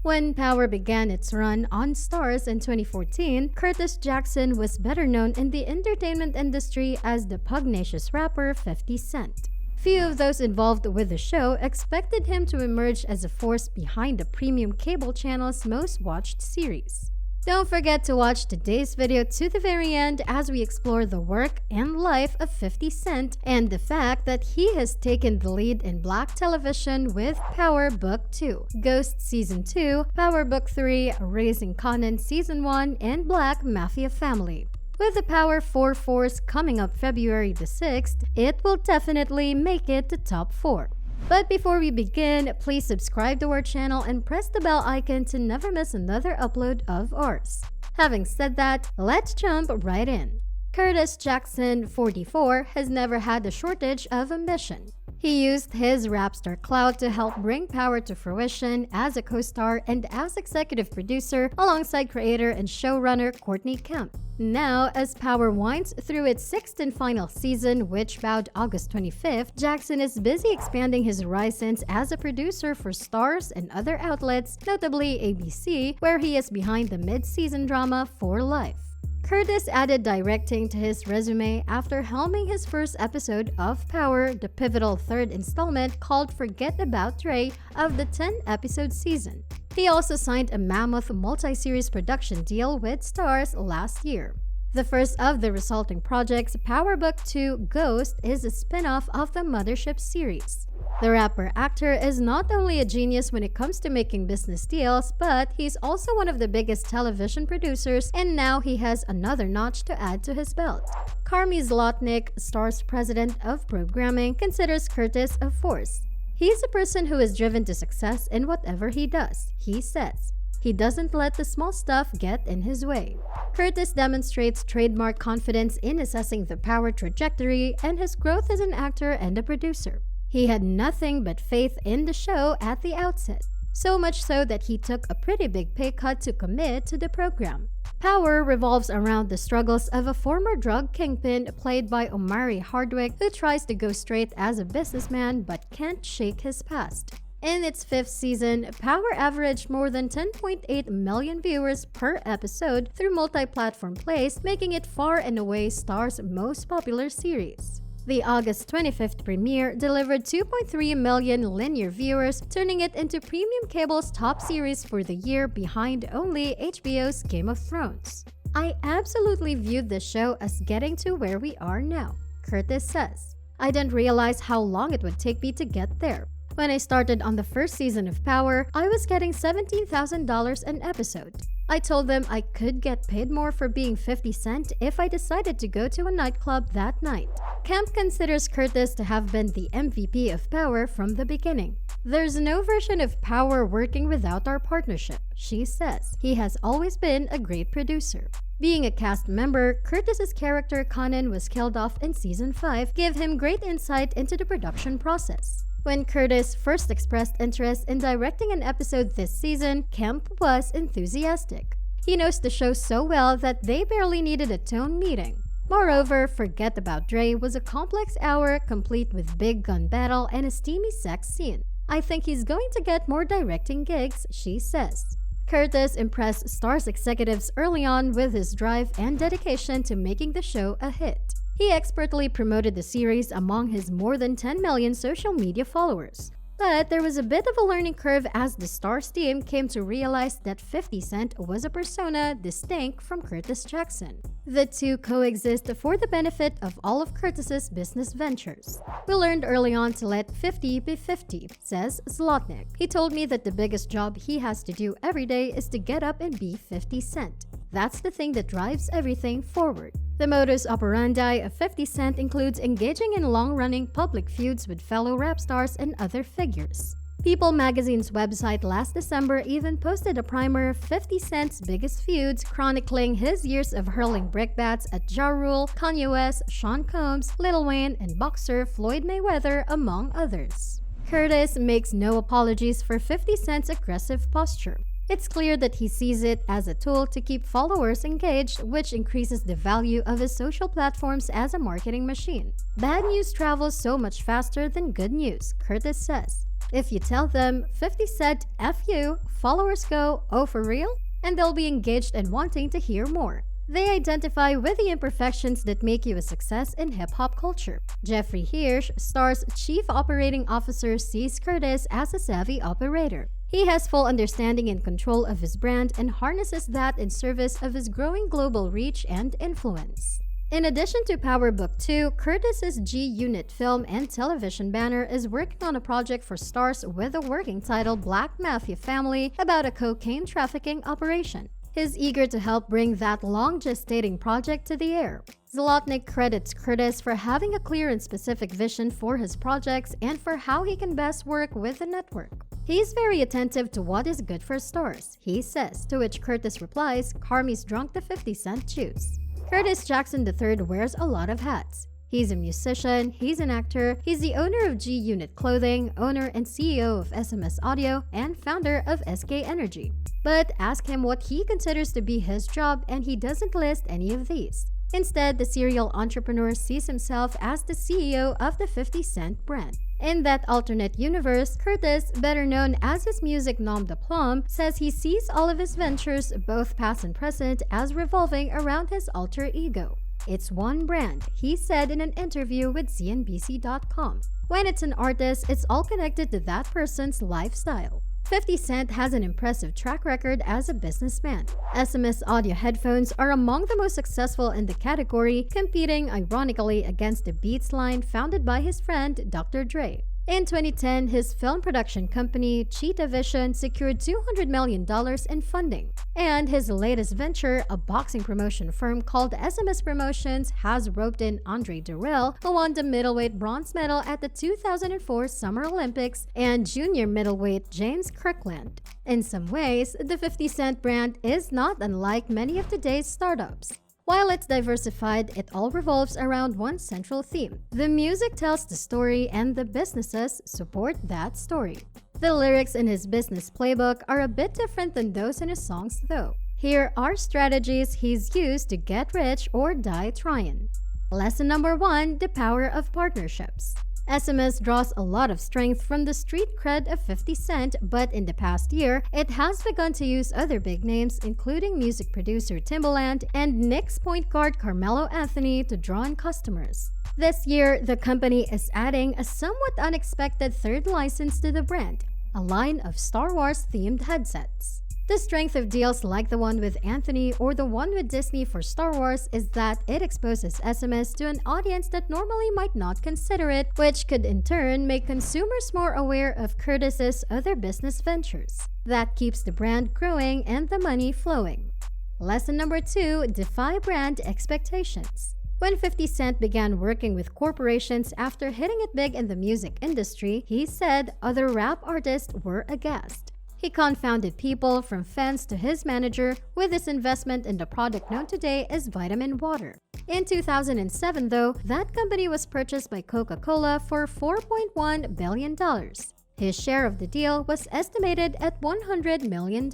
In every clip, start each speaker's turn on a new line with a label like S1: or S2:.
S1: When Power began its run on Starz in 2014, Curtis Jackson was better known in the entertainment industry as the pugnacious rapper 50 Cent. Few of those involved with the show expected him to emerge as a force behind the premium cable channel's most watched series. Don't forget to watch today's video to the very end as we explore the work and life of 50 Cent and the fact that he has taken the lead in Black television with Power Book 2, Ghost Season 2, Power Book 3, Raising Kanan Season 1, and Black Mafia Family. With the Power 4 Force coming up February the 6th, it will definitely make it the top 4. But before we begin, please subscribe to our channel and press the bell icon to never miss another upload of ours. Having said that, let's jump right in. Curtis Jackson, 44, has never had a shortage of ambition. He used his rap star clout to help bring Power to fruition as a co-star and as executive producer alongside creator and showrunner Courtney Kemp. Now, as Power winds through its 6th and final season, which bowed August 25th, Jackson is busy expanding his horizons as a producer for Starz and other outlets, notably ABC, where he is behind the mid-season drama For Life. Curtis added directing to his resume after helming his first episode of Power, the pivotal 3rd installment called Forget About Dre of the 10-episode season. He also signed a mammoth multi-series production deal with Starz last year. The first of the resulting projects, Power Book 2 Ghost, is a spin-off of the Mothership series. The rapper-actor is not only a genius when it comes to making business deals, but he's also one of the biggest television producers, and now he has another notch to add to his belt. Carmi Zlotnick, Starz president of programming, considers Curtis a force. He's a person who is driven to success in whatever he does, he says. He doesn't let the small stuff get in his way. Curtis demonstrates trademark confidence in assessing the Power trajectory and his growth as an actor and a producer. He had nothing but faith in the show at the outset, so much so that he took a pretty big pay cut to commit to the program. Power revolves around the struggles of a former drug kingpin played by Omari Hardwick who tries to go straight as a businessman but can't shake his past. In its 5th season, Power averaged more than 10.8 million viewers per episode through multi-platform plays, making it far and away Starz' most popular series. The August 25th premiere delivered 2.3 million linear viewers, turning it into premium cable's top series for the year behind only HBO's Game of Thrones. I absolutely viewed this show as getting to where we are now, Curtis says. I didn't realize how long it would take me to get there. When I started on the first season of Power, I was getting $17,000 an episode. I told them I could get paid more for being 50 Cent if I decided to go to a nightclub that night. Kemp considers Curtis to have been the MVP of Power from the beginning. There's no version of Power working without our partnership, she says. He has always been a great producer. Being a cast member, Curtis's character Kanan was killed off in Season 5, gave him great insight into the production process. When Curtis first expressed interest in directing an episode this season, Kemp was enthusiastic. He knows the show so well that they barely needed a tone meeting. Moreover, Forget About Dre was a complex hour complete with big gun battle and a steamy sex scene. I think he's going to get more directing gigs, she says. Curtis impressed Starz executives early on with his drive and dedication to making the show a hit. He expertly promoted the series among his more than 10 million social media followers. But there was a bit of a learning curve as the Starz team came to realize that 50 Cent was a persona distinct from Curtis Jackson. The two coexist for the benefit of all of Curtis's business ventures. We learned early on to let 50 be 50, says Zlotnick. He told me that the biggest job he has to do every day is to get up and be 50 Cent. That's the thing that drives everything forward. The modus operandi of 50 Cent includes engaging in long-running public feuds with fellow rap stars and other figures. People magazine's website last December even posted a primer of 50 Cent's biggest feuds, chronicling his years of hurling brickbats at Ja Rule, Kanye West, Sean Combs, Lil Wayne, and boxer Floyd Mayweather, among others. Curtis makes no apologies for 50 Cent's aggressive posture. It's clear that he sees it as a tool to keep followers engaged, which increases the value of his social platforms as a marketing machine. Bad news travels so much faster than good news, Curtis says. If you tell them 50 Cent F you, followers go, oh for real? And they'll be engaged and wanting to hear more. They identify with the imperfections that make you a success in hip-hop culture. Jeffrey Hirsch, Starz Chief Operating Officer, sees Curtis as a savvy operator. He has full understanding and control of his brand and harnesses that in service of his growing global reach and influence. In addition to Power Book 2, Curtis's G-Unit film and television banner is working on a project for Starz with a working title Black Mafia Family about a cocaine trafficking operation. He's eager to help bring that long-gestating project to the air. Zlotnick credits Curtis for having a clear and specific vision for his projects and for how he can best work with the network. He's very attentive to what is good for Starz, he says, to which Curtis replies, Carmi's drunk the 50 Cent juice. Curtis Jackson III wears a lot of hats. He's a musician, he's an actor, he's the owner of G-Unit Clothing, owner and CEO of SMS Audio, and founder of SK Energy. But ask him what he considers to be his job and he doesn't list any of these. Instead, the serial entrepreneur sees himself as the CEO of the 50 Cent brand. In that alternate universe, Curtis, better known as his music nom de plume, says he sees all of his ventures, both past and present, as revolving around his alter ego. It's one brand, he said in an interview with CNBC.com. When it's an artist, it's all connected to that person's lifestyle. 50 Cent has an impressive track record as a businessman. SMS audio headphones are among the most successful in the category, competing ironically against the Beats line founded by his friend Dr. Dre. In 2010, his film production company, Cheetah Vision, secured $200 million in funding. And his latest venture, a boxing promotion firm called SMS Promotions, has roped in Andre Durrell, who won the middleweight bronze medal at the 2004 Summer Olympics, and junior middleweight James Kirkland. In some ways, the 50 Cent brand is not unlike many of today's startups. While it's diversified, it all revolves around one central theme. The music tells the story and the businesses support that story. The lyrics in his business playbook are a bit different than those in his songs though. Here are strategies he's used to get rich or die trying. Lesson number 1, the power of partnerships. SMS draws a lot of strength from the street cred of 50 Cent, but in the past year, it has begun to use other big names, including music producer Timbaland and Knicks point guard Carmelo Anthony, to draw in customers. This year, the company is adding a somewhat unexpected third license to the brand, a line of Star Wars-themed headsets. The strength of deals like the one with Anthony or the one with Disney for Star Wars is that it exposes SMS to an audience that normally might not consider it, which could in turn make consumers more aware of Curtis's other business ventures. That keeps the brand growing and the money flowing. Lesson number 2, defy brand expectations. When 50 Cent began working with corporations after hitting it big in the music industry, he said other rap artists were aghast. He confounded people from fans to his manager with his investment in the product known today as vitamin water. In 2007, though, that company was purchased by Coca-Cola for $4.1 billion. His share of the deal was estimated at $100 million.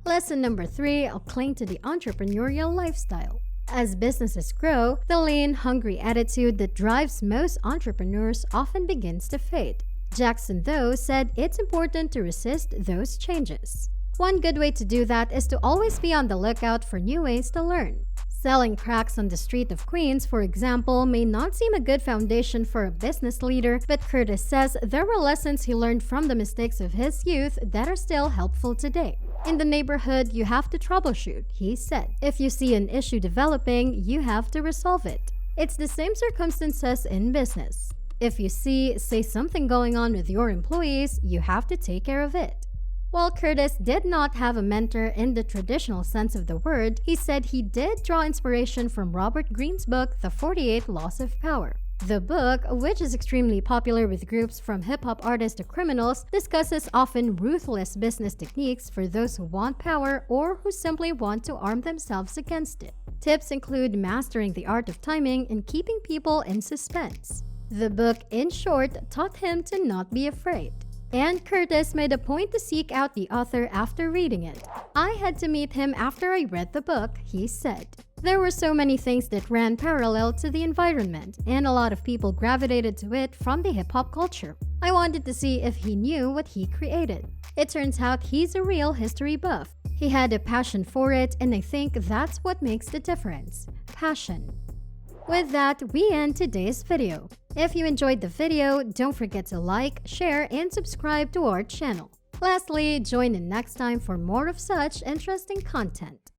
S1: Lesson number 3, I'll cling to the entrepreneurial lifestyle. As businesses grow, the lean, hungry attitude that drives most entrepreneurs often begins to fade. Jackson, though, said it's important to resist those changes. One good way to do that is to always be on the lookout for new ways to learn. Selling cracks on the street of Queens, for example, may not seem a good foundation for a business leader, but Curtis says there were lessons he learned from the mistakes of his youth that are still helpful today. In the neighborhood, you have to troubleshoot, he said. If you see an issue developing, you have to resolve it. It's the same circumstances in business. If you see, say, something going on with your employees, you have to take care of it. While Curtis did not have a mentor in the traditional sense of the word, he said he did draw inspiration from Robert Greene's book, The 48 Laws of Power. The book, which is extremely popular with groups from hip-hop artists to criminals, discusses often ruthless business techniques for those who want power or who simply want to arm themselves against it. Tips include mastering the art of timing and keeping people in suspense. The book, in short, taught him to not be afraid. And Curtis made a point to seek out the author after reading it. "I had to meet him after I read the book," he said. "There were so many things that ran parallel to the environment, and a lot of people gravitated to it from the hip-hop culture. I wanted to see if he knew what he created. It turns out he's a real history buff. He had a passion for it, and I think that's what makes the difference. Passion." With that, we end today's video. If you enjoyed the video, don't forget to like, share, and subscribe to our channel. Lastly, join in next time for more of such interesting content.